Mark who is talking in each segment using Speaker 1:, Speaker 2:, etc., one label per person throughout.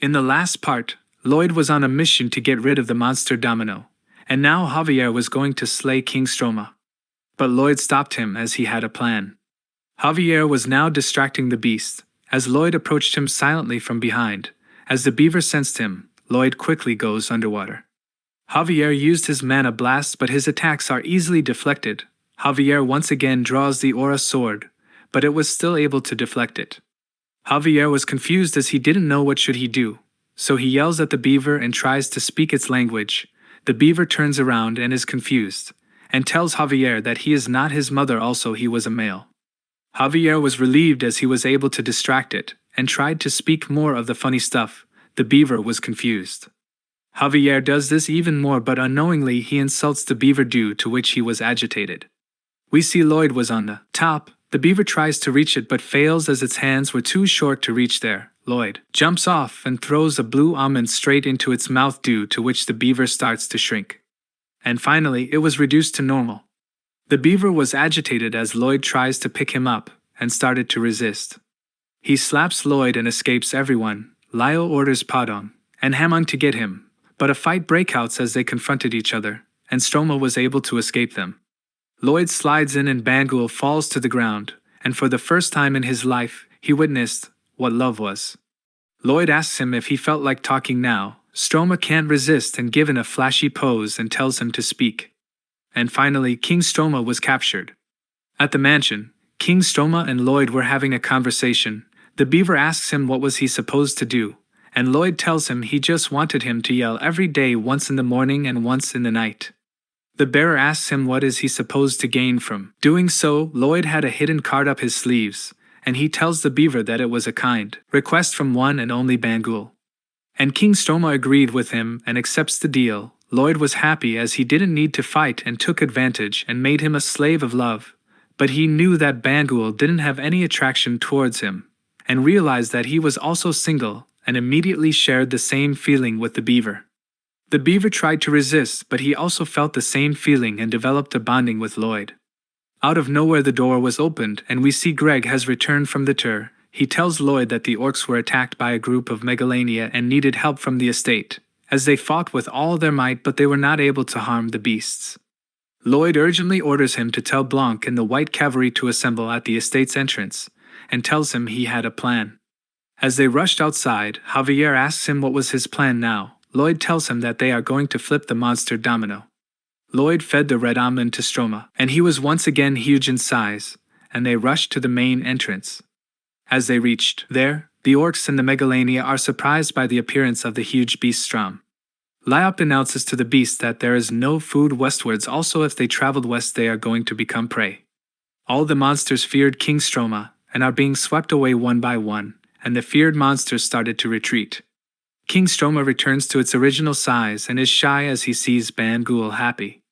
Speaker 1: In the last part, Lloyd was on a mission to get rid of the monster Domino, and now Javier was going to slay King Stroma. But Lloyd stopped him as he had a plan. Javier was now distracting the beast, as Lloyd approached him silently from behind. As the beaver sensed him, Lloyd quickly goes underwater. Javier used his mana blast, but his attacks are easily deflected. Javier once again draws the aura sword, but it was still able to deflect it. Javier was confused as he didn't know what should he do, so he yells at the beaver and tries to speak its language. The beaver turns around and is confused, and tells Javier that he is not his mother, also he was a male. Javier was relieved as he was able to distract it, and tried to speak more of the funny stuff. The beaver was confused. Javier does this even more, but unknowingly he insults the beaver, due to which he was agitated. We see Lloyd was on the top. The beaver tries to reach it but fails as its hands were too short to reach there. Lloyd jumps off and throws a blue almond straight into its mouth, due to which the beaver starts to shrink. And finally it was reduced to normal. The beaver was agitated as Lloyd tries to pick him up, and started to resist. He slaps Lloyd and escapes everyone. Lyle orders Padong and Hamon to get him, but a fight breaks out as they confronted each other, and Stroma was able to escape them. Lloyd slides in and Bangul falls to the ground, and for the first time in his life, he witnessed what love was. Lloyd asks him if he felt like talking now. Stroma can't resist and given a flashy pose and tells him to speak. And finally, King Stroma was captured. At the mansion, King Stroma and Lloyd were having a conversation. The beaver asks him what was he supposed to do, and Lloyd tells him he just wanted him to yell every day, once in the morning and once in the night. The bearer asks him what is he supposed to gain from doing so. Lloyd had a hidden card up his sleeves, and he tells the beaver that it was a kind request from one and only Bangul. And King Stroma agreed with him and accepts the deal. Lloyd was happy as he didn't need to fight and took advantage and made him a slave of love, but he knew that Bangul didn't have any attraction towards him, and realized that he was also single, and immediately shared the same feeling with the beaver. The beaver tried to resist, but he also felt the same feeling and developed a bonding with Lloyd. Out of nowhere the door was opened and we see Greg has returned from the tour. He tells Lloyd that the orcs were attacked by a group of Megalania and needed help from the estate, as they fought with all their might but they were not able to harm the beasts. Lloyd urgently orders him to tell Blanc and the White Cavalry to assemble at the estate's entrance, and tells him he had a plan. As they rushed outside, Javier asks him what was his plan now. Lloyd tells him that they are going to flip the monster Domino. Lloyd fed the red almond to Stroma, and he was once again huge in size, and they rushed to the main entrance. As they reached there, the orcs and the Megalania are surprised by the appearance of the huge beast Strom. Lyop announces to the beast that there is no food westwards, also if they traveled west they are going to become prey. All the monsters feared King Stroma, and are being swept away one by one, and the feared monsters started to retreat. King Stroma returns to its original size and is shy as he sees Bangul happy.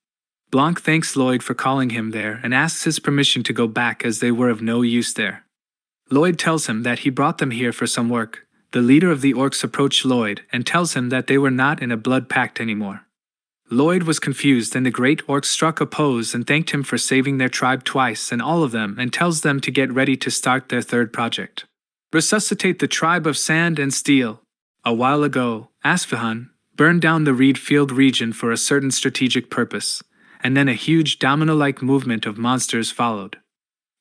Speaker 1: Blanc thanks Lloyd for calling him there and asks his permission to go back as they were of no use there. Lloyd tells him that he brought them here for some work. The leader of the orcs approached Lloyd and tells him that they were not in a blood pact anymore. Lloyd was confused and the great orcs struck a pose and thanked him for saving their tribe twice and all of them, and tells them to get ready to start their third project. Resuscitate the tribe of sand and steel. A while ago, Asfahan burned down the reed field region for a certain strategic purpose, and then a huge domino-like movement of monsters followed.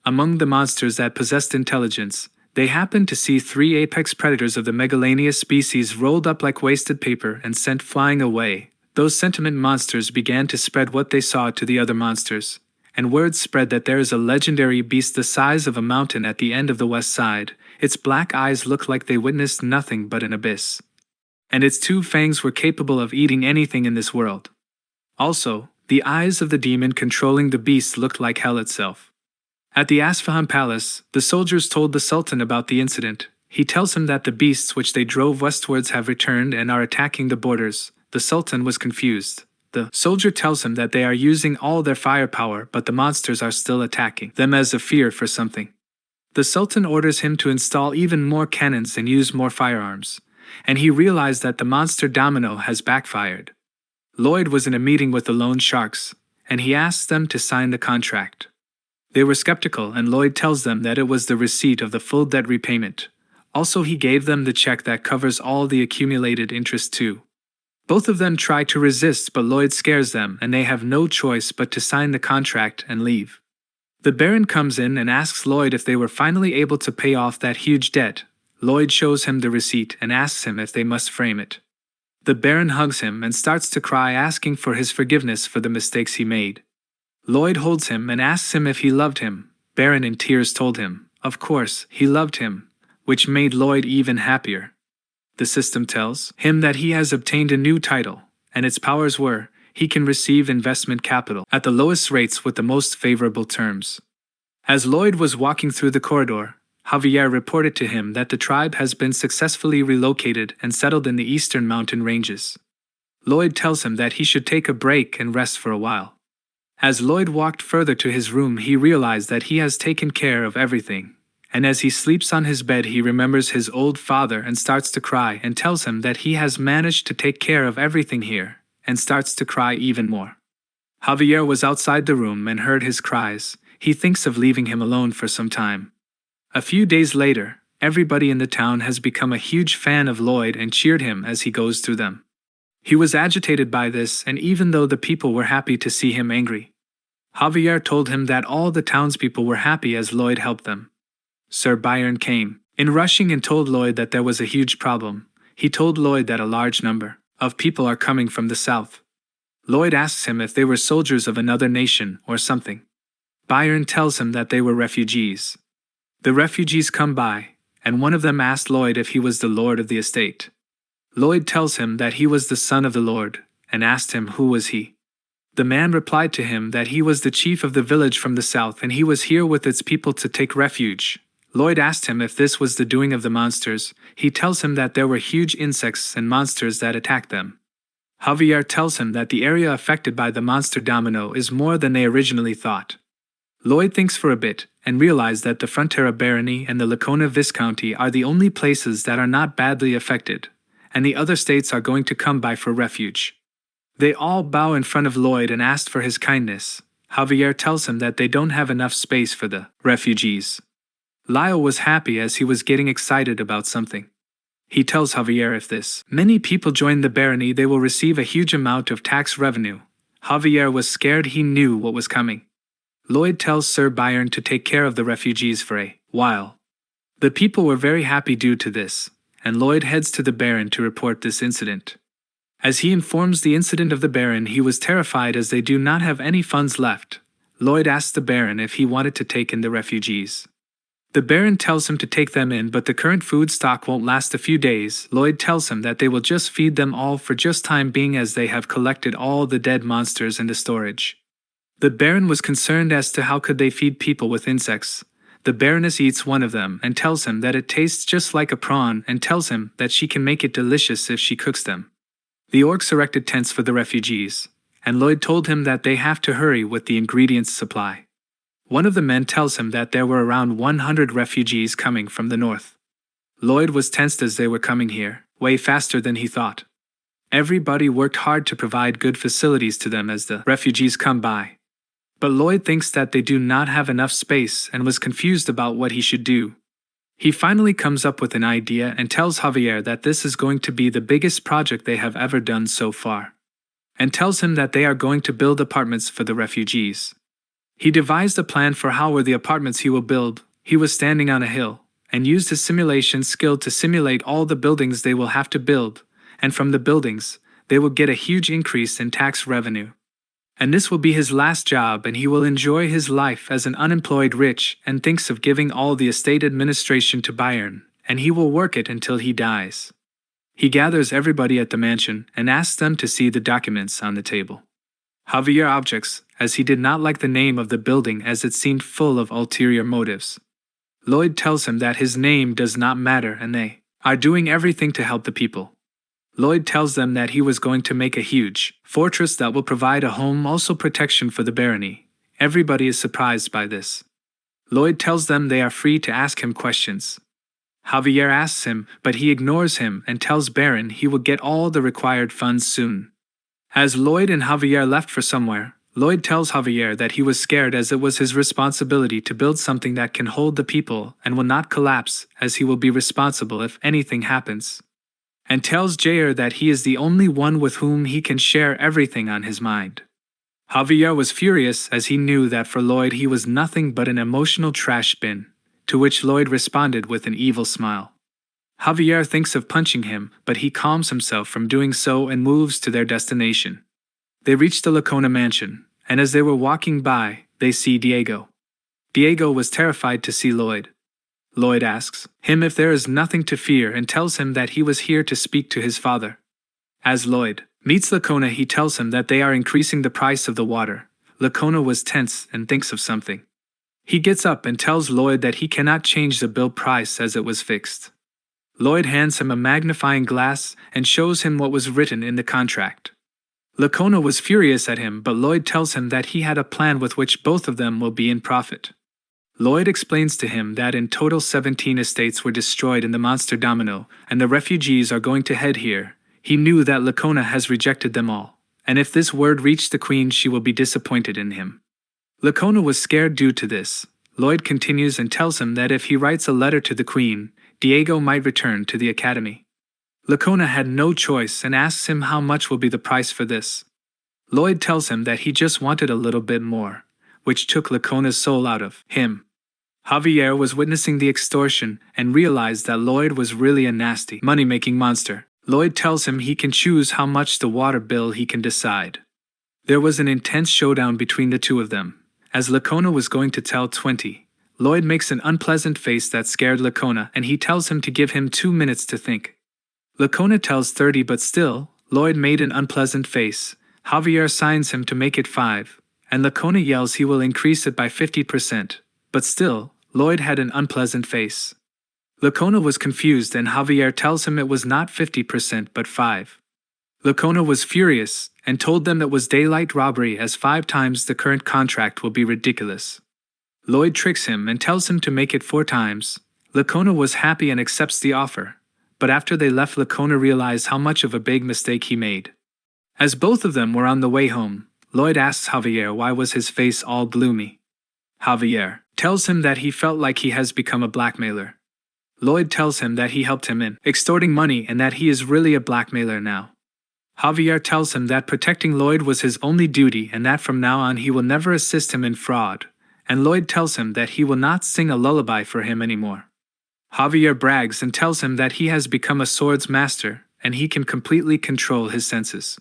Speaker 1: Among the monsters that possessed intelligence, they happened to see 3 apex predators of the Megalania species rolled up like wasted paper and sent flying away. Those sentiment monsters began to spread what they saw to the other monsters, and word spread that there is a legendary beast the size of a mountain at the end of the west side. Its black eyes looked like they witnessed nothing but an abyss, and its 2 fangs were capable of eating anything in this world. Also, the eyes of the demon controlling the beast looked like hell itself. At the Asfahan Palace, the soldiers told the Sultan about the incident. He tells him that the beasts which they drove westwards have returned and are attacking the borders. The Sultan was confused. The soldier tells him that they are using all their firepower, but the monsters are still attacking them as a fear for something. The Sultan orders him to install even more cannons and use more firearms, and he realized that the monster Domino has backfired. Lloyd was in a meeting with the loan sharks, and he asked them to sign the contract. They were skeptical, and Lloyd tells them that it was the receipt of the full debt repayment. Also, he gave them the check that covers all the accumulated interest too. Both of them try to resist, but Lloyd scares them and they have no choice but to sign the contract and leave. The Baron comes in and asks Lloyd if they were finally able to pay off that huge debt. Lloyd shows him the receipt and asks him if they must frame it. The Baron hugs him and starts to cry, asking for his forgiveness for the mistakes he made. Lloyd holds him and asks him if he loved him. Baron in tears told him, of course, he loved him, which made Lloyd even happier. The system tells him that he has obtained a new title, and its powers were, he can receive investment capital at the lowest rates with the most favorable terms. As Lloyd was walking through the corridor, Javier reported to him that the tribe has been successfully relocated and settled in the eastern mountain ranges. Lloyd tells him that he should take a break and rest for a while. As Lloyd walked further to his room, he realized that he has taken care of everything, and as he sleeps on his bed he remembers his old father and starts to cry and tells him that he has managed to take care of everything here, and starts to cry even more. Javier was outside the room and heard his cries. He thinks of leaving him alone for some time. A few days later, everybody in the town has become a huge fan of Lloyd and cheered him as he goes through them. He was agitated by this, and even though the people were happy to see him angry, Javier told him that all the townspeople were happy as Lloyd helped them. Sir Byron came in rushing and told Lloyd that there was a huge problem. He told Lloyd that a large number of people are coming from the south. Lloyd asks him if they were soldiers of another nation or something. Byron tells him that they were refugees. The refugees come by, and one of them asked Lloyd if he was the lord of the estate. Lloyd tells him that he was the son of the lord, and asked him who was he. The man replied to him that he was the chief of the village from the south and he was here with its people to take refuge. Lloyd asked him if this was the doing of the monsters. He tells him that there were huge insects and monsters that attacked them. Javier tells him that the area affected by the monster domino is more than they originally thought. Lloyd thinks for a bit and realizes that the Frontera Barony and the Lacona Viscounty are the only places that are not badly affected, and the other states are going to come by for refuge. They all bow in front of Lloyd and ask for his kindness. Javier tells him that they don't have enough space for the refugees. Lyle was happy as he was getting excited about something. He tells Javier if this many people join the barony they will receive a huge amount of tax revenue. Javier was scared, he knew what was coming. Lloyd tells Sir Byron to take care of the refugees for a while. The people were very happy due to this, and Lloyd heads to the Baron to report this incident. As he informs the incident of the Baron, he was terrified as they do not have any funds left. Lloyd asks the Baron if he wanted to take in the refugees. The Baron tells him to take them in, but the current food stock won't last a few days. Lloyd tells him that they will just feed them all for just time being as they have collected all the dead monsters in the storage. The Baron was concerned as to how could they feed people with insects. The Baroness eats one of them and tells him that it tastes just like a prawn and tells him that she can make it delicious if she cooks them. The orcs erected tents for the refugees, and Lloyd told him that they have to hurry with the ingredients supply. One of the men tells him that there were around 100 refugees coming from the north. Lloyd was tensed as they were coming here, way faster than he thought. Everybody worked hard to provide good facilities to them as the refugees come by. But Lloyd thinks that they do not have enough space and was confused about what he should do. He finally comes up with an idea and tells Javier that this is going to be the biggest project they have ever done so far, and tells him that they are going to build apartments for the refugees. He devised a plan for how were the apartments he will build. He was standing on a hill, and used his simulation skill to simulate all the buildings they will have to build, and from the buildings, they will get a huge increase in tax revenue. And this will be his last job and he will enjoy his life as an unemployed rich and thinks of giving all the estate administration to Byron, and he will work it until he dies. He gathers everybody at the mansion and asks them to see the documents on the table. Javier objects, as he did not like the name of the building as it seemed full of ulterior motives. Lloyd tells him that his name does not matter and they are doing everything to help the people. Lloyd tells them that he was going to make a huge fortress that will provide a home, also protection for the barony. Everybody is surprised by this. Lloyd tells them they are free to ask him questions. Javier asks him, but he ignores him and tells Baron he will get all the required funds soon. As Lloyd and Javier left for somewhere, Lloyd tells Javier that he was scared as it was his responsibility to build something that can hold the people and will not collapse, as he will be responsible if anything happens. And tells Jair that he is the only one with whom he can share everything on his mind. Javier was furious as he knew that for Lloyd he was nothing but an emotional trash bin, to which Lloyd responded with an evil smile. Javier thinks of punching him, but he calms himself from doing so and moves to their destination. They reach the Lacona mansion, and as they were walking by, they see Diego. Diego was terrified to see Lloyd. Lloyd asks him if there is nothing to fear and tells him that he was here to speak to his father. As Lloyd meets Lacona, he tells him that they are increasing the price of the water. Lacona was tense and thinks of something. He gets up and tells Lloyd that he cannot change the bill price as it was fixed. Lloyd hands him a magnifying glass and shows him what was written in the contract. Lacona was furious at him, but Lloyd tells him that he had a plan with which both of them will be in profit. Lloyd explains to him that in total 17 estates were destroyed in the monster domino, and the refugees are going to head here. He knew that Lacona has rejected them all, and if this word reached the queen she will be disappointed in him. Lacona was scared due to this. Lloyd continues and tells him that if he writes a letter to the queen, Diego might return to the academy. Lacona had no choice and asks him how much will be the price for this. Lloyd tells him that he just wanted a little bit more, which took Lacona's soul out of him. Javier was witnessing the extortion and realized that Lloyd was really a nasty, money-making monster. Lloyd tells him he can choose how much the water bill he can decide. There was an intense showdown between the two of them. As Lacona was going to tell 20, Lloyd makes an unpleasant face that scared Lacona and he tells him to give him 2 minutes to think. Lacona tells 30, but still, Lloyd made an unpleasant face. Javier signs him to make it 5, and Lacona yells he will increase it by 50%, but still, Lloyd had an unpleasant face. Lacona was confused and Javier tells him it was not 50% but 5. Lacona was furious and told them it was daylight robbery as 5 times the current contract will be ridiculous. Lloyd tricks him and tells him to make it 4 times. Lacona was happy and accepts the offer, but after they left Lacona realized how much of a big mistake he made. As both of them were on the way home, Lloyd asks Javier why was his face all gloomy. Javier tells him that he felt like he has become a blackmailer. Lloyd tells him that he helped him in extorting money and that he is really a blackmailer now. Javier tells him that protecting Lloyd was his only duty and that from now on he will never assist him in fraud, and Lloyd tells him that he will not sing a lullaby for him anymore. Javier brags and tells him that he has become a swords master and he can completely control his senses.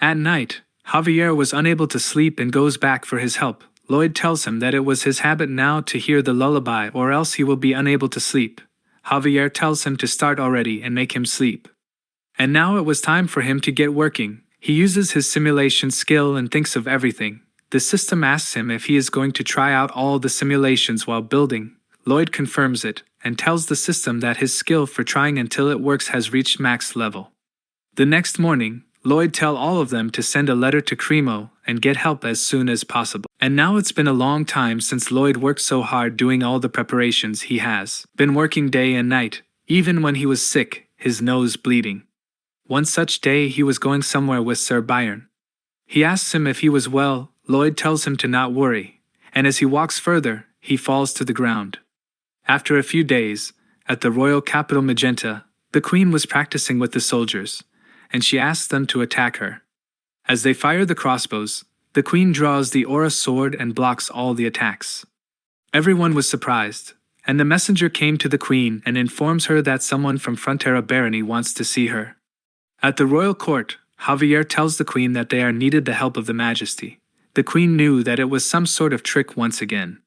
Speaker 1: At night, Javier was unable to sleep and goes back for his help. Lloyd tells him that it was his habit now to hear the lullaby or else he will be unable to sleep. Javier tells him to start already and make him sleep. And now it was time for him to get working. He uses his simulation skill and thinks of everything. The system asks him if he is going to try out all the simulations while building. Lloyd confirms it and tells the system that his skill for trying until it works has reached max level. The next morning, Lloyd tells all of them to send a letter to Cremo and get help as soon as possible. And now it's been a long time since Lloyd worked so hard doing all the preparations. He has been working day and night, even when he was sick, his nose bleeding. One such day he was going somewhere with Sir Byron. He asks him if he was well. Lloyd tells him to not worry, and as he walks further, he falls to the ground. After a few days, at the royal capital Magenta, the queen was practicing with the soldiers, and she asks them to attack her. As they fire the crossbows, the queen draws the aura sword and blocks all the attacks. Everyone was surprised, and the messenger came to the queen and informs her that someone from Frontera Barony wants to see her. At the royal court, Javier tells the queen that they are needed the help of the majesty. The queen knew that it was some sort of trick once again.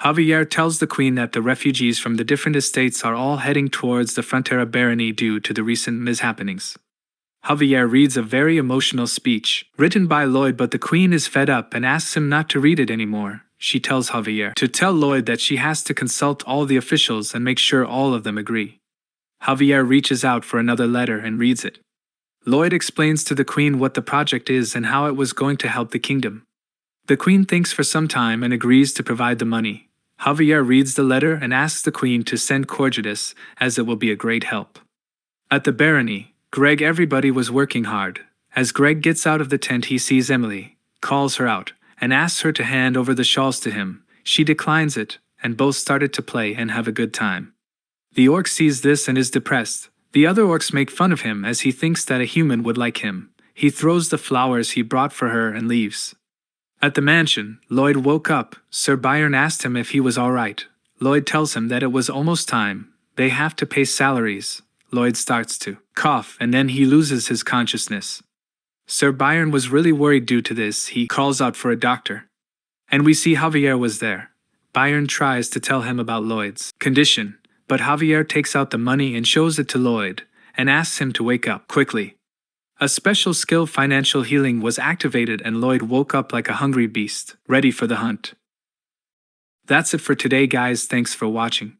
Speaker 1: Javier tells the queen that the refugees from the different estates are all heading towards the Frontera Barony due to the recent mishappenings. Javier reads a very emotional speech, written by Lloyd, but the queen is fed up and asks him not to read it anymore. She tells Javier to tell Lloyd that she has to consult all the officials and make sure all of them agree. Javier reaches out for another letter and reads it. Lloyd explains to the queen what the project is and how it was going to help the kingdom. The queen thinks for some time and agrees to provide the money. Javier reads the letter and asks the queen to send Corjudas, as it will be a great help. At the barony, everybody was working hard. As Greg gets out of the tent he sees Emily. calls her out and asks her to hand over the shawls to him. She declines it, and both started to play and have a good time. The orc sees this and is depressed. The other orcs make fun of him as he thinks that a human would like him. He throws the flowers he brought for her and leaves. At the mansion, Lloyd woke up. Sir Byron asked him if he was all right. Lloyd tells him that it was almost time. They have to pay salaries. Lloyd starts to cough and then he loses his consciousness. Sir Byron was really worried due to this. He calls out for a doctor. And we see Javier was there. Byron tries to tell him about Lloyd's condition, but Javier takes out the money and shows it to Lloyd and asks him to wake up quickly. A special skill, financial healing, was activated and Lloyd woke up like a hungry beast, ready for the hunt. That's it for today, guys. Thanks for watching.